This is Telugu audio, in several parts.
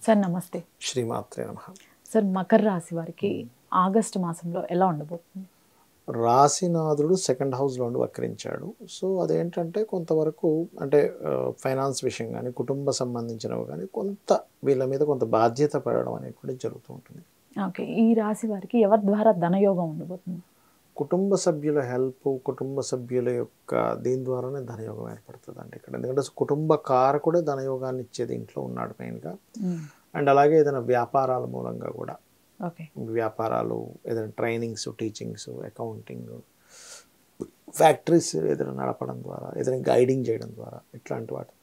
సార్ నమస్తే. శ్రీమాత్రే నమః. సార్ మకర రాశి వారికి ఆగస్టు మాసంలో ఎలా ఉండబోతుంది? రాశినాథుడు సెకండ్ హౌస్లో ఉండి వక్రించాడు. సో అదేంటంటే కొంతవరకు అంటే ఫైనాన్స్ విషయం కానీ కుటుంబ సంబంధించినవి కానీ కొంత వీళ్ళ మీద కొంత బాధ్యత పడడం అనేటువంటిది జరుగుతూ ఉంటుంది. ఓకే, ఈ రాశి వారికి ఎవరి ద్వారా ధనయోగం ఉండబోతుంది? కుటుంబ సభ్యుల హెల్ప్, కుటుంబ సభ్యుల యొక్క దీని ద్వారానే ధనయోగం ఏర్పడుతుంది అండి ఇక్కడ. ఎందుకంటే కుటుంబ కారకుడే ధనయోగాన్ని ఇచ్చేది ఇంట్లో ఉన్నాడు మెయిన్గా. అండ్ అలాగే ఏదైనా వ్యాపారాల మూలంగా కూడా, ఓకే, వ్యాపారాలు ఏదైనా ట్రైనింగ్స్, టీచింగ్స్, అకౌంటింగ్, ఫ్యాక్టరీస్ ఏదైనా నడపడం ద్వారా, ఏదైనా గైడింగ్ చేయడం ద్వారా ఇట్లాంటి వాటి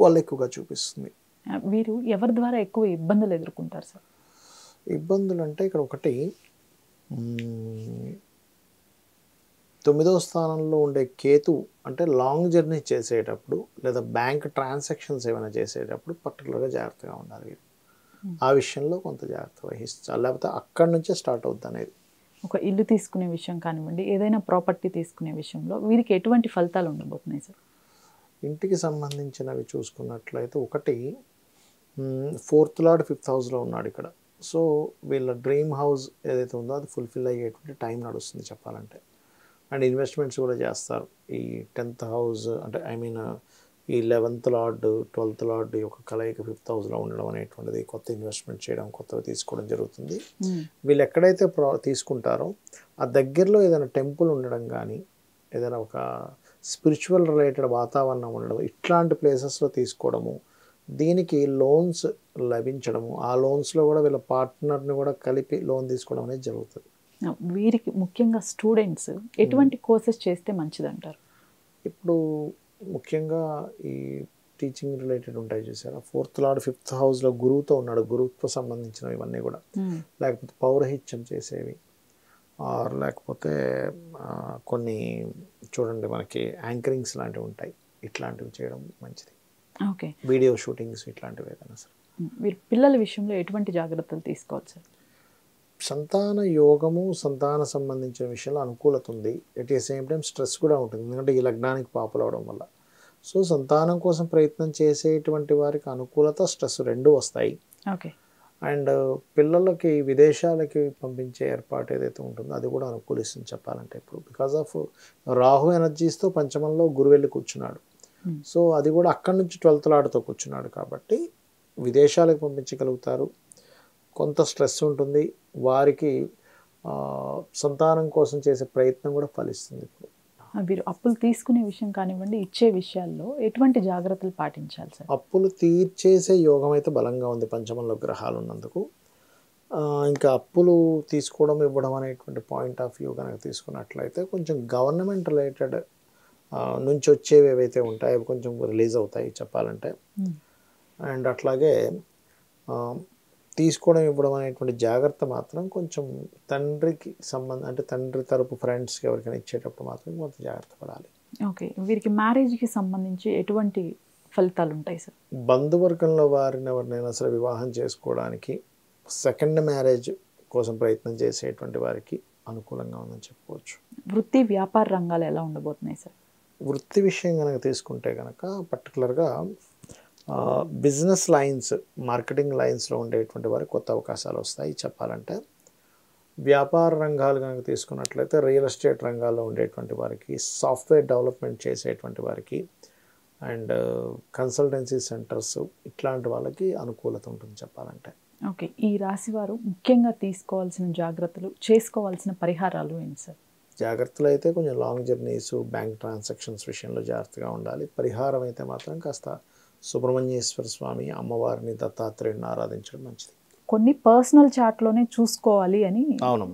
వాళ్ళు ఎక్కువగా చూపిస్తుంది. వీరు ఎవరి ద్వారా ఎక్కువ ఇబ్బందులు ఎదుర్కొంటారు సార్? ఇబ్బందులు అంటే ఇక్కడ ఒకటి 9వ స్థానంలో ఉండే కేతు అంటే లాంగ్ జర్నీ చేసేటప్పుడు లేదా బ్యాంక్ ట్రాన్సాక్షన్స్ ఏమైనా చేసేటప్పుడు పర్టికులర్గా జాగ్రత్తగా ఉండాలి వీరు. ఆ విషయంలో కొంత జాగ్రత్త వహించాలి, లేకపోతే అక్కడి నుంచే స్టార్ట్ అవుతుంది అనేది. ఒక ఇల్లు తీసుకునే విషయం కానివ్వండి, ఏదైనా ప్రాపర్టీ తీసుకునే విషయంలో వీరికి ఎటువంటి ఫలితాలు ఉండబోతున్నాయి సార్? ఇంటికి సంబంధించినవి చూసుకున్నట్లయితే ఒకటి 4th లార్డ్ 5th హౌస్లో ఉన్నాడు ఇక్కడ. సో వీళ్ళ డ్రీమ్ హౌస్ ఏదైతే ఉందో అది ఫుల్ఫిల్ అయ్యేటువంటి టైం నడుస్తుంది చెప్పాలంటే. అండ్ ఇన్వెస్ట్మెంట్స్ కూడా చేస్తారు. ఈ 10th హౌస్ అంటే ఈ 11th లార్డ్ 12th లార్డ్ యొక్క కలయిక 5th హౌస్లో ఉండడం అనేటువంటిది కొత్త ఇన్వెస్ట్మెంట్ చేయడం, కొత్తవి తీసుకోవడం జరుగుతుంది. వీళ్ళు ఎక్కడైతే తీసుకుంటారో ఆ దగ్గరలో ఏదైనా టెంపుల్ ఉండడం కానీ, ఏదైనా ఒక స్పిరిచువల్ రిలేటెడ్ వాతావరణం ఉండడం, ఇట్లాంటి ప్లేసెస్లో తీసుకోవడము, దీనికి లోన్స్ లభించడము, ఆ లోన్స్లో కూడా వీళ్ళ పార్ట్నర్ని కూడా కలిపి లోన్ తీసుకోవడం అనేది జరుగుతుంది. వీరికి ముఖ్యంగా స్టూడెంట్స్ ఎటువంటి కోర్సెస్ చేస్తే మంచిదంటారు? ఇప్పుడు ముఖ్యంగా ఈ టీచింగ్ రిలేటెడ్ ఉంటాయి చూసారా, 4th లార్డ్ 5th హౌస్లో గురువుతో ఉన్నాడు, గురువుతో సంబంధించినవి ఇవన్నీ కూడా, లేకపోతే పౌరహిత్యం చేసేవి, లేకపోతే కొన్ని చూడండి మనకి యాంకరింగ్స్ లాంటివి ఉంటాయి, ఇట్లాంటివి చేయడం మంచిది. ఓకే, వీడియో షూటింగ్స్ ఇట్లాంటివి ఏదైనా సార్. వీరు పిల్లల విషయంలో ఎటువంటి జాగ్రత్తలు తీసుకోవచ్చు సార్? సంతాన యోగము, సంతాన సంబంధించిన విషయంలో అనుకూలత ఉంది. At the same time stress కూడా ఉంటుంది, ఎందుకంటే ఈ లగ్నానికి పాపులు అవడం వల్ల. సో సంతానం కోసం ప్రయత్నం చేసేటువంటి వారికి అనుకూలత, స్ట్రెస్ రెండు వస్తాయి. ఓకే, అండ్ పిల్లలకి విదేశాలకి పంపించే ఏర్పాటు ఏదైతే ఉంటుందో అది కూడా అనుకూలిస్తుంది చెప్పాలంటే. ఇప్పుడు బికాజ్ ఆఫ్ రాహు ఎనర్జీస్తో పంచమంలో గురువు వెళ్ళి కూర్చున్నాడు. సో అది కూడా అక్కడి నుంచి 12th లార్డ్తో కూర్చున్నాడు కాబట్టి విదేశాలకు పంపించగలుగుతారు. కొంత స్ట్రెస్ ఉంటుంది వారికి, సంతానం కోసం చేసే ప్రయత్నం కూడా ఫలిస్తుంది. ఇప్పుడు వీరు అప్పులు తీసుకునే విషయం కానివ్వండి, ఇచ్చే విషయాల్లో ఎటువంటి జాగ్రత్తలు పాటించాలి సార్? అప్పులు తీర్చేసే యోగం అయితే బలంగా ఉంది పంచమంలో గ్రహాలు ఉన్నందుకు. ఇంకా అప్పులు తీసుకోవడం, ఇవ్వడం అనేటువంటి పాయింట్ ఆఫ్ వ్యూ కనుక తీసుకున్నట్లయితే కొంచెం గవర్నమెంట్ రిలేటెడ్ నుంచి వచ్చేవి ఏవైతే ఉంటాయో అవి కొంచెం రిలీజ్ అవుతాయి చెప్పాలంటే. అండ్ అట్లాగే తీసుకోవడం, ఇవ్వడం అనేటువంటి జాగ్రత్త మాత్రం కొంచెం తండ్రికి అంటే తండ్రి తరపు ఫ్రెండ్స్కి ఎవరికైనా ఇచ్చేటప్పుడు మాత్రం కొంత జాగ్రత్త పడాలి. ఓకే, వీరికి మ్యారేజ్కి సంబంధించి ఎటువంటి ఫలితాలు ఉంటాయి సార్? బంధువర్గంలో వారిని ఎవరినైనా సరే వివాహం చేసుకోవడానికి, సెకండ్ మ్యారేజ్ కోసం ప్రయత్నం చేసేటువంటి వారికి అనుకూలంగా ఉందని చెప్పుకోవచ్చు. వృత్తి వ్యాపార రంగాలు ఎలా ఉండబోతున్నాయి సార్? వృత్తి విషయం కనుక తీసుకుంటే కనుక పర్టికులర్గా బిజినెస్ లైన్స్, మార్కెటింగ్ లైన్స్లో ఉండేటువంటి వారికి కొత్త అవకాశాలు వస్తాయి చెప్పాలంటే. వ్యాపార రంగాలు కనుక తీసుకున్నట్లయితే రియల్ ఎస్టేట్ రంగాల్లో ఉండేటువంటి వారికి, సాఫ్ట్వేర్ డెవలప్మెంట్ చేసేటువంటి వారికి, అండ్ కన్సల్టెన్సీ సెంటర్స్ ఇట్లాంటి వాళ్ళకి అనుకూలత ఉంటుంది చెప్పాలంటే. ఓకే, ఈ రాశి వారు ముఖ్యంగా తీసుకోవాల్సిన జాగ్రత్తలు, చేసుకోవాల్సిన పరిహారాలు ఏంటి సార్? జాగ్రత్తలు అయితే కొంచెం లాంగ్ జర్నీస్, బ్యాంక్ ట్రాన్సాక్షన్స్ విషయంలో జాగ్రత్తగా ఉండాలి. పరిహారం అయితే మాత్రం కాస్త సుబ్రహ్మణ్యేశ్వర స్వామి, అమ్మవారిని, దత్తాత్రేయుని ఆరాధించడం మంచిది. కొన్ని పర్సనల్ చార్ట్లోనే చూసుకోవాలి అని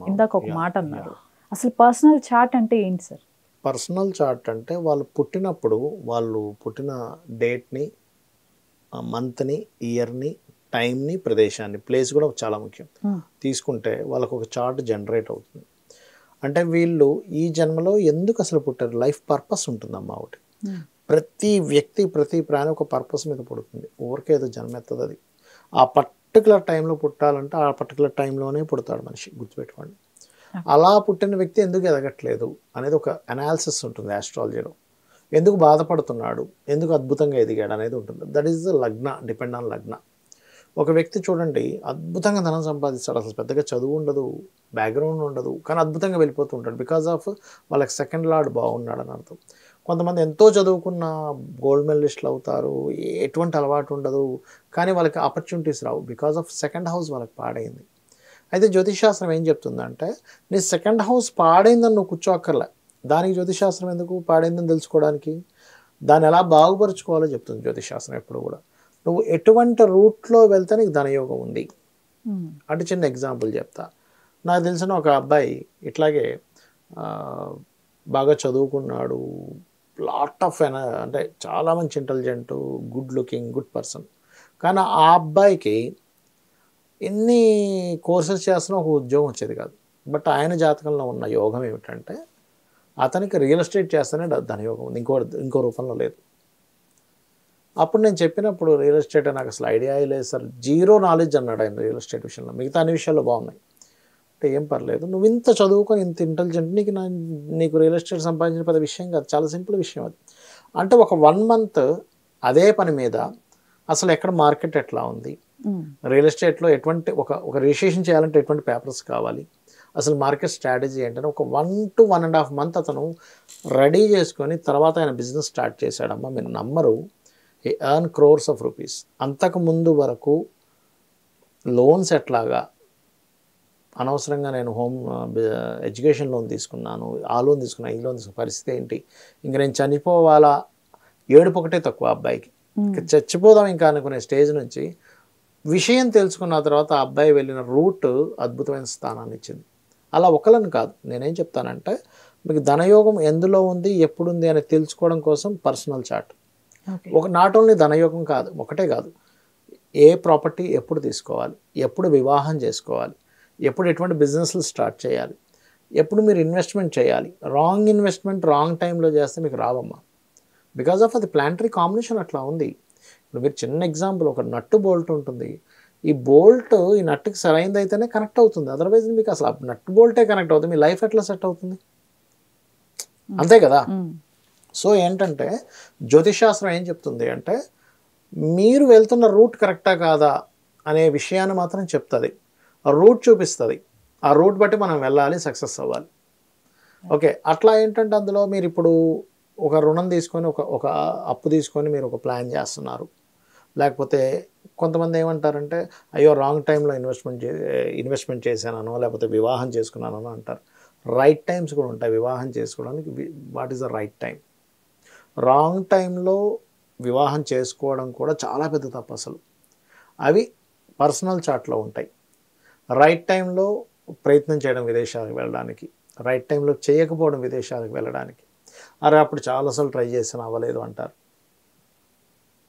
ఇందాక ఒక మాట అన్నారు. అసలు పర్సనల్ చార్ట్ అంటే ఏంటి సార్? పర్సనల్ చార్ట్ అంటే వాళ్ళు పుట్టినప్పుడు వాళ్ళు పుట్టిన డేట్ని, మంత్ని, ఇయర్ని, టైంని, ప్రదేశాన్ని, ప్లేస్ కూడా చాలా ముఖ్యం తీసుకుంటే వాళ్ళకు ఒక చార్ట్ జనరేట్ అవుతుంది. అంటే వీళ్ళు ఈ జన్మలో ఎందుకు అసలు పుట్టారు, లైఫ్ పర్పస్ ఉంటుందమ్మా ఒకటి. ప్రతి వ్యక్తి, ప్రతి ప్రాణి ఒక పర్పస్ మీద పుడుతుంది, ఊరికే ఏదో జన్మెత్తది. అది ఆ పర్టికులర్ టైంలో పుట్టాలంటే ఆ పర్టికులర్ టైంలోనే పుడతాడు మనిషి, గుర్తుపెట్టుకోండి. అలా పుట్టిన వ్యక్తి ఎందుకు ఎదగట్లేదు అనేది ఒక అనాలిసిస్ ఉంటుంది ఆస్ట్రాలజీలో. ఎందుకు బాధపడుతున్నాడు, ఎందుకు అద్భుతంగా ఎదిగాడు అనేది ఉంటుంది. దట్ ఈస్ ద లగ్న, డిపెండ్ ఆన్ లగ్న. ఒక వ్యక్తి చూడండి అద్భుతంగా ధనం సంపాదిస్తాడు, అసలు పెద్దగా చదువు ఉండదు, బ్యాక్గ్రౌండ్ ఉండదు, కానీ అద్భుతంగా వెళ్ళిపోతూ ఉంటాడు. బికాజ్ ఆఫ్ వాళ్ళకి సెకండ్ లార్డ్ బాగున్నాడు అని అర్థం. కొంతమంది ఎంతో చదువుకున్న గోల్డ్ మెడలిస్టులు అవుతారు, ఎటువంటి అలవాటు ఉండదు, కానీ వాళ్ళకి opportunities Rao because of second house వాళ్ళకి పాడైంది. అయితే జ్యోతిషాస్త్రం ఏం చెప్తుందంటే నీ సెకండ్ హౌస్ పాడైందని నువ్వు కూర్చోక్కర్లే. దానికి జ్యోతిషాస్త్రం ఎందుకు? పాడైందని తెలుసుకోవడానికి. దాన్ని ఎలా బాగుపరుచుకోవాలో చెప్తుంది జ్యోతిషాస్త్రం ఎప్పుడు కూడా. నువ్వు ఎటువంటి రూట్లో వెళ్తే నీకు ధనయోగం ఉంది అంటే చిన్న ఎగ్జాంపుల్ చెప్తా. నాకు తెలిసిన ఒక అబ్బాయి ఇట్లాగే బాగా చదువుకున్నాడు, లాట్ ఆఫ్ అంటే చాలా మంచి intelligent, good looking, good person. కానీ ఆ అబ్బాయికి ఎన్ని కోర్సెస్ చేస్తున్నా ఒక ఉద్యోగం వచ్చేది కాదు. బట్ ఆయన జాతకంలో ఉన్న యోగం ఏమిటంటే అతనికి రియల్ ఎస్టేట్ చేస్తేనే ధనయోగం ఉంది, ఇంకో రూపంలో లేదు. అప్పుడు నేను చెప్పినప్పుడు రియల్ ఎస్టేట్ నాకు అసలు ఐడియా లేదు సార్, జీరో నాలెడ్జ్ అన్నాడు ఆయన రియల్ ఎస్టేట్ విషయంలో. మిగతా అన్ని విషయాల్లో బాగున్నాయి అంటే ఏం పర్లేదు, నువ్వు ఇంత చదువుకొని ఇంత ఇంటెలిజెంట్, నీకు రియల్ ఎస్టేట్ సంపాదించిన పెద్ద విషయం కాదు, చాలా సింపుల్ విషయం అది. అంటే ఒక 1 month అదే పని మీద అసలు ఎక్కడ మార్కెట్ ఎట్లా ఉంది, రియల్ ఎస్టేట్లో ఎటువంటి ఒక రిజిస్ట్రేషన్ చేయాలంటే ఎటువంటి పేపర్స్ కావాలి, అసలు మార్కెట్ స్ట్రాటజీ ఏంటంటే ఒక 1 to 1.5 months అతను రెడీ చేసుకొని తర్వాత ఆయన బిజినెస్ స్టార్ట్ చేశాడమ్మా. మీరు నమ్మరు, he earn crores of rupees. అంతకు ముందు వరకు లోన్స్ ఎట్లాగా, అనవసరంగా నేను ఎడ్యుకేషన్ లోన్ తీసుకున్నాను, ఆ లోన్ తీసుకున్నాను, ఈ లోన్ తీసుకున్న పరిస్థితి ఏంటి, ఇంక నేను చనిపోవాలా, ఏడుపు ఒకటే తక్కువ అబ్బాయికి, చచ్చిపోదాం ఇంకా అనుకునే స్టేజ్ నుంచి విషయం తెలుసుకున్న తర్వాత ఆ అబ్బాయి వెళ్ళిన రూట్ అద్భుతమైన స్థానాన్ని ఇచ్చింది. అలా ఒకళ్ళని కాదు, నేనేం చెప్తానంటే మీకు ధనయోగం ఎందులో ఉంది, ఎప్పుడుంది అని తెలుసుకోవడం కోసం పర్సనల్ చార్ట్. నాట్ ఓన్లీ ధనయోగం కాదు, ఒకటే కాదు, ఏ ప్రాపర్టీ ఎప్పుడు తీసుకోవాలి, ఎప్పుడు వివాహం చేసుకోవాలి, ఎప్పుడు ఎటువంటి బిజినెస్లు స్టార్ట్ చేయాలి, ఎప్పుడు మీరు ఇన్వెస్ట్మెంట్ చేయాలి. రాంగ్ ఇన్వెస్ట్మెంట్ రాంగ్ టైంలో చేస్తే మీకు రావమ్మా. బికాజ్ ఆఫ్ అది ప్లానటరీ కాంబినేషన్ అట్లా ఉంది. ఇప్పుడు మీరు చిన్న ఎగ్జాంపుల్, ఒక నట్టు బోల్ట్ ఉంటుంది, ఈ బోల్ట్ ఈ నట్టుకి సరైనది అయితేనే కనెక్ట్ అవుతుంది, అదర్వైజ్ మీకు అసలు నట్టు బోల్టే కనెక్ట్ అవుతుంది, మీ లైఫ్ ఎట్లా సెట్ అవుతుంది? అంతే కదా. సో ఏంటంటే జ్యోతిషాస్త్రం ఏం చెప్తుంది అంటే మీరు వెళ్తున్న రూట్ కరెక్టా కాదా అనే విషయాన్ని మాత్రం చెప్తుంది, ఆ రూట్ చూపిస్తుంది, ఆ రూట్ బట్టి మనం వెళ్ళాలి, సక్సెస్ అవ్వాలి. ఓకే, అట్లా ఏంటంటే అందులో మీరు ఇప్పుడు ఒక రుణం తీసుకొని ఒక అప్పు తీసుకొని మీరు ఒక ప్లాన్ చేస్తున్నారు. లేకపోతే కొంతమంది ఏమంటారంటే అయ్యో రాంగ్ టైంలో ఇన్వెస్ట్మెంట్ చేశానో లేకపోతే వివాహం చేసుకున్నానో అంటారు. రైట్ టైమ్స్ కూడా ఉంటాయి వివాహం చేసుకోవడానికి. What is the right time? Wrong టైంలో వివాహం చేసుకోవడం కూడా చాలా పెద్ద తప్పు అసలు. అవి పర్సనల్ చార్ట్లో ఉంటాయి. రైట్ టైంలో ప్రయత్నం చేయడం విదేశాలకు వెళ్ళడానికి, రైట్ టైంలో చేయకపోవడం విదేశాలకు వెళ్ళడానికి. అరే అప్పుడు చాలాసార్లు ట్రై చేసాను అవ్వలేదు అంటారు.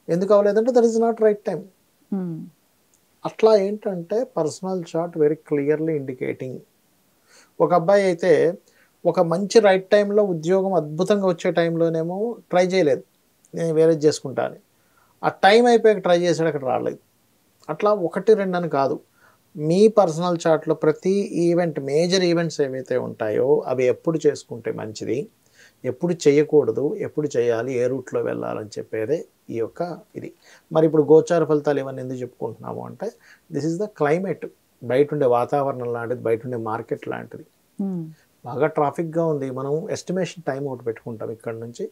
ఎందుకు అవ్వలేదంటే that is not right time. అట్లా ఏంటంటే personal chart very clearly indicating. ఒక అబ్బాయి అయితే ఒక మంచి రైట్ టైంలో ఉద్యోగం అద్భుతంగా వచ్చే టైంలోనేమో ట్రై చేయలేదు, నేను వేరే చేసుకుంటాను, ఆ టైం అయిపోయాక ట్రై చేసాడు, అక్కడ రాలేదు. అట్లా 1-2 అని కాదు, మీ పర్సనల్ చార్ట్లో ప్రతి ఈవెంట్, మేజర్ ఈవెంట్స్ ఏవైతే ఉంటాయో అవి ఎప్పుడు చేసుకుంటే మంచిది, ఎప్పుడు చేయకూడదు, ఎప్పుడు చేయాలి, ఏ రూట్లో వెళ్ళాలని చెప్పేదే ఈ యొక్క ఇది. మరి ఇప్పుడు గోచార ఫలితాలు ఇవన్నీ ఎందుకు చెప్పుకుంటున్నాము అంటే దిస్ ఈజ్ ద క్లైమేట్, బయట ఉండే వాతావరణం లాంటిది, బయట ఉండే మార్కెట్ లాంటిది. బాగా ట్రాఫిక్గా ఉంది, మనం ఎస్టిమేషన్ టైం ఒకటి పెట్టుకుంటాం, ఇక్కడ నుంచి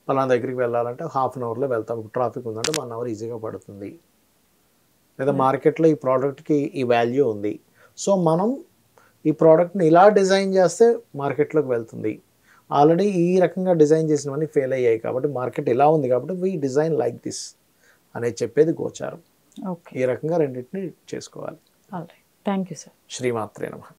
పలానా దగ్గరికి వెళ్ళాలంటే 1/2 అవర్లో వెళ్తాం, ట్రాఫిక్ ఉందంటే 1 hour ఈజీగా పడుతుంది. లేదా మార్కెట్లో ఈ ప్రోడక్ట్కి ఈ వాల్యూ ఉంది, సో మనం ఈ ప్రోడక్ట్ని ఇలా డిజైన్ చేస్తే మార్కెట్లోకి వెళ్తుంది. ఆల్రెడీ ఈ రకంగా డిజైన్ చేసినవన్నీ ఫెయిల్ అయ్యాయి కాబట్టి మార్కెట్ ఇలా ఉంది కాబట్టి వీ డిజైన్ లైక్ దిస్ అనేది చెప్పేది గోచారం. ఈ రకంగా రెండింటిని చేసుకోవాలి. Thank you sir. శ్రీమాత్రే నమః.